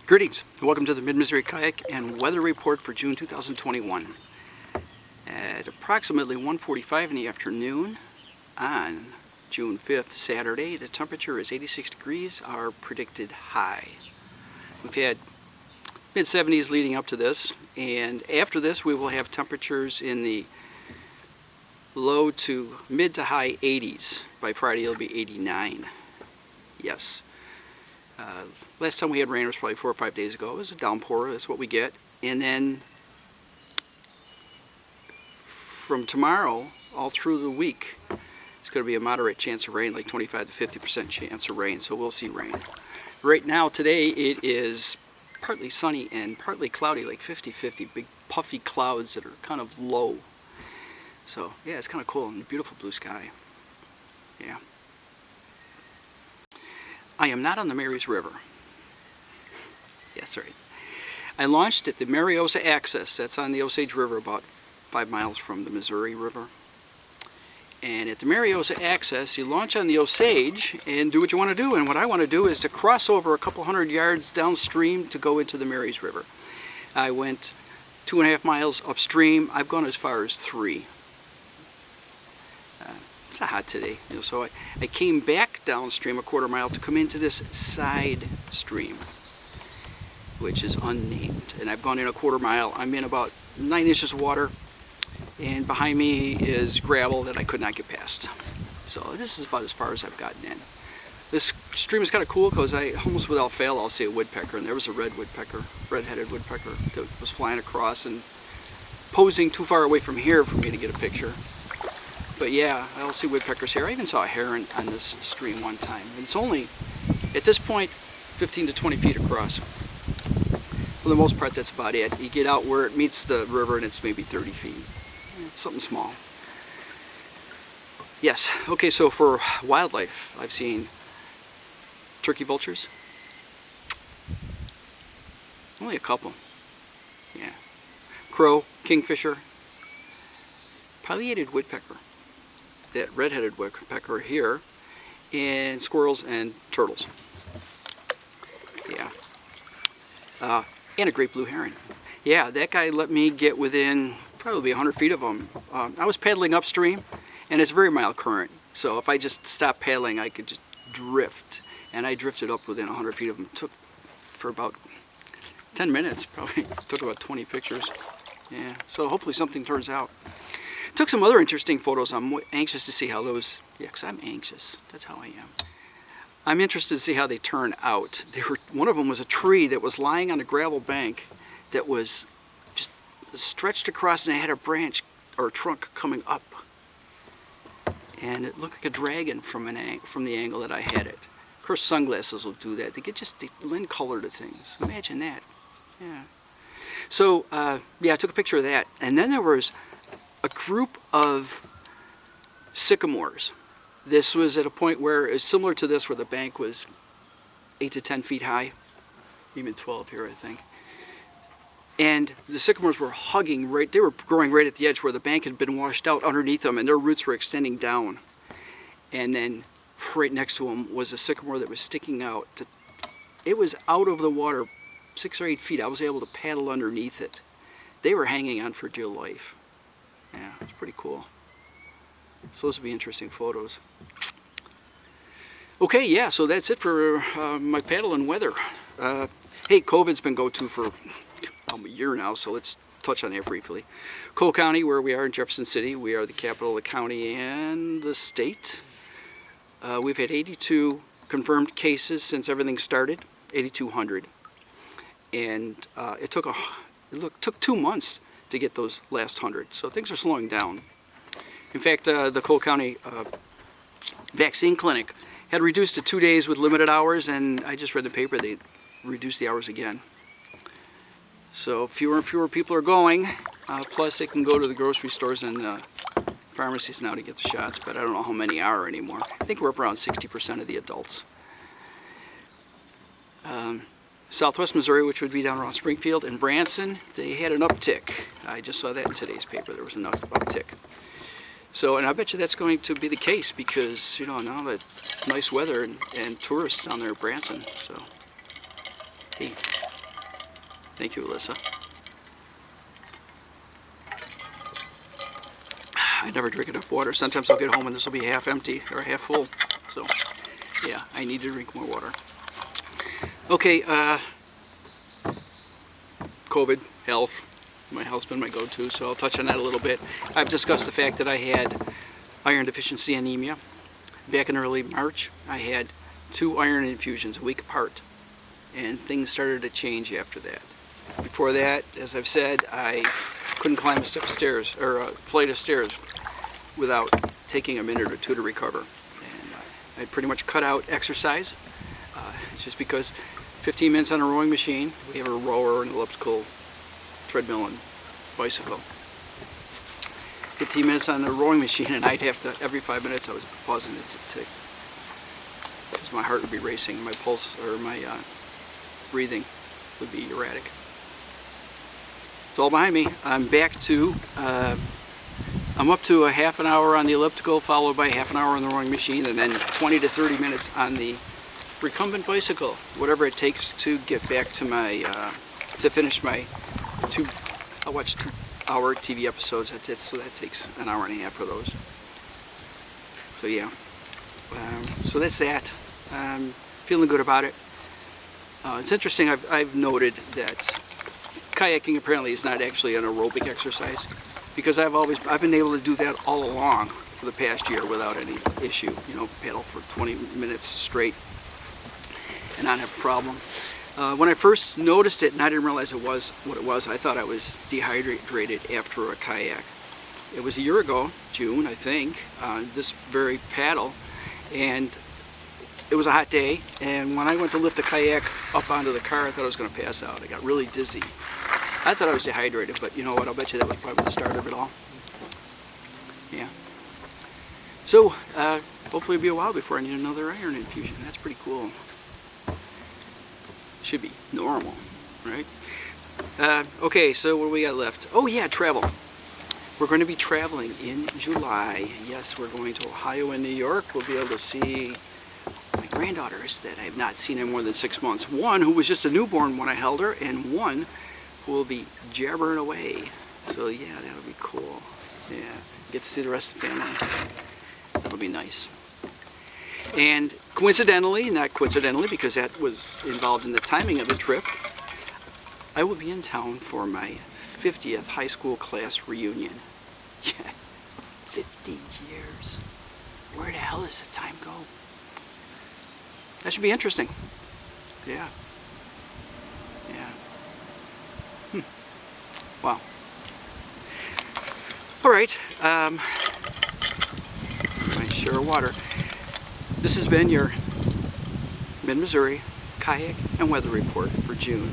Greetings, welcome to the Mid-Missouri Kayak and Weather Report for June 2021. At approximately 1:45 in the afternoon on June 5th, Saturday, the temperature is 86 degrees, our predicted high. We've had mid-70s leading up to this, and after this we will have temperatures in the low to mid to high 80s. By Friday it'll be 89. Yes. Last time we had rain was probably 4 or 5 days ago. It was a downpour, that's what we get. And then from tomorrow all through the week, it's going to be a moderate chance of rain, like 25 to 50% chance of rain, so we'll see rain. Right now, today, it is partly sunny and partly cloudy, like 50-50, big puffy clouds that are kind of low. So, yeah, it's kind of cool, and a beautiful blue sky. Yeah. I am not on the Marys River. Yes, right. I launched at the Mariosa Access. That's on the Osage River, about 5 miles from the Missouri River. And at the Mariosa Access, you launch on the Osage and do what you want to do. And what I want to do is to cross over a couple hundred yards downstream to go into the Marys River. I went 2.5 miles upstream. I've gone as far as 3. It's hot today, so I came back downstream a 1/4 mile to come into this side stream, which is unnamed. And I've gone in a 1/4 mile. I'm in about 9 inches of water, and behind me is gravel that I could not get past. So this is about as far as I've gotten in. This stream is kind of cool because I almost without fail I'll see a woodpecker, and there was a red-headed woodpecker that was flying across and posing too far away from here for me to get a picture. But yeah, I'll see woodpeckers here. I even saw a heron on this stream one time. It's only, at this point, 15 to 20 feet across. For the most part, that's about it. You get out where it meets the river and it's maybe 30 feet. It's something small. Yes, okay, so for wildlife, I've seen turkey vultures. Only a couple. Yeah. Crow, kingfisher, pileated woodpecker. That red-headed woodpecker here, and squirrels and turtles. Yeah. And a great blue heron. Yeah, that guy let me get within probably 100 feet of him. I was paddling upstream, and it's a very mild current, so if I just stopped paddling, I could just drift. And I drifted up within 100 feet of him. Took for about 10 minutes, probably took about 20 pictures. Yeah, so hopefully something turns out. Took some other interesting photos. I'm anxious to see how those, yeah, because I'm anxious. That's how I am. I'm interested to see how they turn out. One of them was a tree that was lying on a gravel bank that was just stretched across, and it had a branch or a trunk coming up. And it looked like a dragon from the angle that I had it. Of course, sunglasses will do that. They lend color to things. Imagine that. Yeah. So, yeah, I took a picture of that. And then there was a group of sycamores. This was at a point where it's similar to this, where the bank was 8 to 10 feet high, even 12 here, I think. And the sycamores were hugging they were growing right at the edge where the bank had been washed out underneath them, and their roots were extending down. And then right next to them was a sycamore that was sticking out. It was out of the water 6 or 8 feet. I was able to paddle underneath it. They were hanging on for dear life. Yeah, it's pretty cool. So those will be interesting photos. Okay, yeah, so that's it for my paddle and weather. Hey, COVID's been go-to for a year now, so let's touch on that briefly. Cole County, where we are in Jefferson City, we are the capital of the county and the state. We've had 82 confirmed cases since everything started, 8,200. And it took 2 months to get those last 100. So things are slowing down. In fact, the Cole County vaccine clinic had reduced to 2 days with limited hours, and I just read in the paper they reduced the hours again. So fewer and fewer people are going, plus they can go to the grocery stores and pharmacies now to get the shots, but I don't know how many are anymore. I think we're up around 60% of the adults. Southwest Missouri, which would be down around Springfield and Branson, they had an uptick. I just saw that in today's paper. There was an uptick. So, and I bet you that's going to be the case because, you know, now that it's nice weather and tourists down there at Branson. So, hey, Thank you, Alyssa. I never drink enough water. Sometimes I'll get home and this will be half empty or half full. So, yeah, I need to drink more water. Okay, COVID, health. My health's been my go-to, so I'll touch on that a little bit. I've discussed the fact that I had iron deficiency anemia. Back in early March, I had 2 iron infusions a week apart, and things started to change after that. Before that, as I've said, I couldn't climb a step of stairs or a flight of stairs without taking a minute or two to recover. And I pretty much cut out exercise. It's just because 15 minutes on a rowing machine, we have a rower, an elliptical, treadmill, and bicycle. 15 minutes on the rowing machine, and I'd have to, every 5 minutes I was pausing it to tick, because my heart would be racing, my pulse or my breathing would be erratic. It's all behind me. I'm back to, I'm up to a half an hour on the elliptical, followed by half an hour on the rowing machine, and then 20 to 30 minutes on the recumbent bicycle, whatever it takes to get back to my, to finish my I watch 2-hour TV episodes, so that takes an hour and a half for those. So yeah, so that's that. Feeling good about it. It's interesting, I've noted that kayaking apparently is not actually an aerobic exercise, because I've been able to do that all along for the past year without any issue. You know, paddle for 20 minutes straight and not have a problem. When I first noticed it, and I didn't realize it was what it was, I thought I was dehydrated after a kayak. It was a year ago, June, I think, this very paddle, and it was a hot day, and when I went to lift the kayak up onto the car, I thought I was going to pass out. I got really dizzy. I thought I was dehydrated, but you know what, I'll bet you that was probably the start of it all. Yeah. So, hopefully it'll be a while before I need another iron infusion. That's pretty cool. Should be normal, right? Okay, so what do we got left? Oh yeah, travel. We're going to be traveling in July. Yes, we're going to Ohio and New York. We'll be able to see my granddaughters that I have not seen in more than 6 months. One who was just a newborn when I held her, and one who will be jabbering away. So yeah, that'll be cool. Yeah, get to see the rest of the family. That'll be nice. And coincidentally, not coincidentally, because that was involved in the timing of the trip, I will be in town for my 50th high school class reunion. Yeah, 50 years. Where the hell does the time go? That should be interesting. Yeah. Yeah. Wow. All right. My share of water. This has been your Mid-Missouri Kayak and Weather Report for June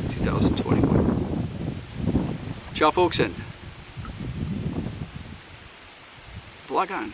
2021. Ciao folks, and vlog on.